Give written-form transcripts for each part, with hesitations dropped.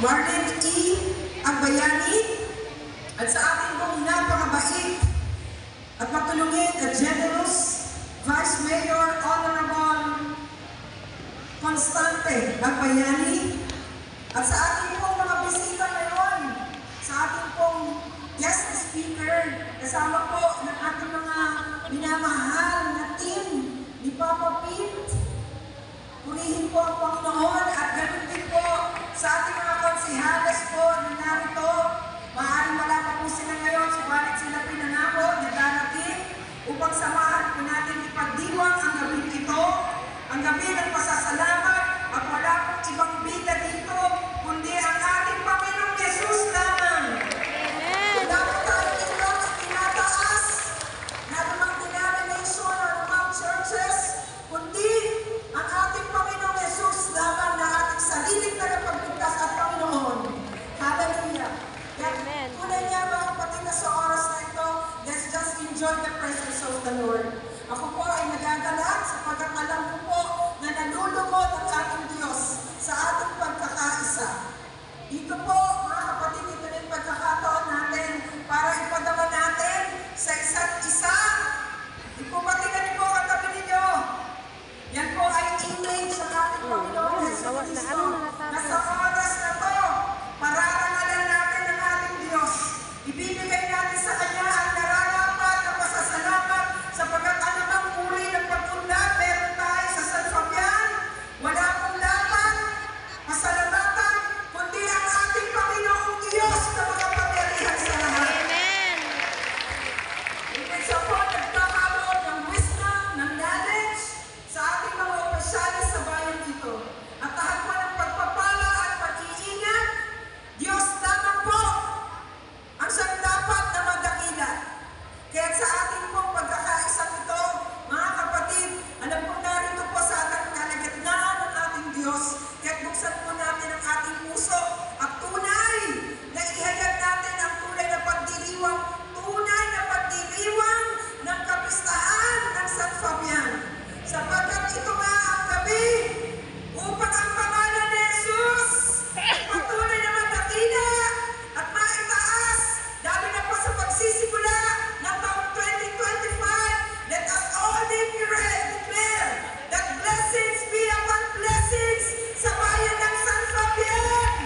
Marlene E. Agbayani, at sa ating pong napakabait at matulungin at generous Vice Mayor Honorable Constante Agbayani, at sa ating pong mga bisita ngayon, sa ating pong guest speaker, kasama po ng ating mga minamahal na team ni Papa Pete. Purihin po ang Panginoon at ganun din po sa ating mga konsihales po na narito. Maaaring wala pa po sila ngayon, subalit sila pinangako na darating upang samahan po natin ipagdiwang ang gabi ito, ang gabi ng pasasalamat, at wala pong ibang bida dito, kundi ang ating Panginoong Jesus lamang. Wala po tayong ibang tinataas na namang denomination o namang churches, kundi ang ating Panginoong Jesus lamang na ating sariling tagapagligtas at Panginoon. Hallelujah. Amen. Tunay niya mga kapatid na sa oras na ito, let's just enjoy the presence of the Lord. Ako po ay nagagalak sapagkat alam ko po na nalulugod ang ating Diyos sa ating pagkakaisa. Dito po, mga kapatid, ito na yung pagkakataon natin para ipadama natin sa isa't isa. Ipumatigan niyo po katabi ninyo. Yan po ay image sa ating Panginoon Jesus Cristo na sa oras na to, pararangalan natin ang ating Diyos. Ibibigay natin sa Kanya ang nararapat na pasasalamat sapagkat anumang uri ng pagpunlad meron tayo sa San Fabian. Wala pong laban, pasalamatan, kundi ang ating Panginoong Diyos na makapangyarihan sa lahat. Amen. Isa po nagkakaroon ng wisdom, ng knowledge sa ating mga opisyalis sa bayan dito. At lahat po ng pagpapala at pag-iingat, Diyos lamang po ang siyang dapat na madakila. Kaya sa ating pong pagkakaisang ito, mga kapatid, alam po narito po sa ating kalagitnaan ng ating Diyos. Kaya buksan po natin ang ating puso at tunay na ihayag natin ang tunay na pagdiriwang, ng kapistahan ng San Fabian. Sapagkat ito nga ang gabi upang ang pangalan ni Jesus patuloy na madakila at maitaas, dahil na po sa pagsisimula ng taong 2025. Let us all declare that blessings be upon blessings sa bayan ng San Fabian.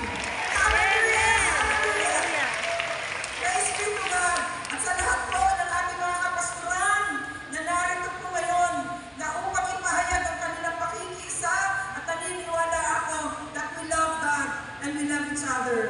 Hallelujah! Hallelujah! Praise be to God. At sa lahat po ng ating mga kapastoran na narito po ngayon na upang ipahayag ang kanilang pakikiisa at naniniwala ako that we love God and we love each other.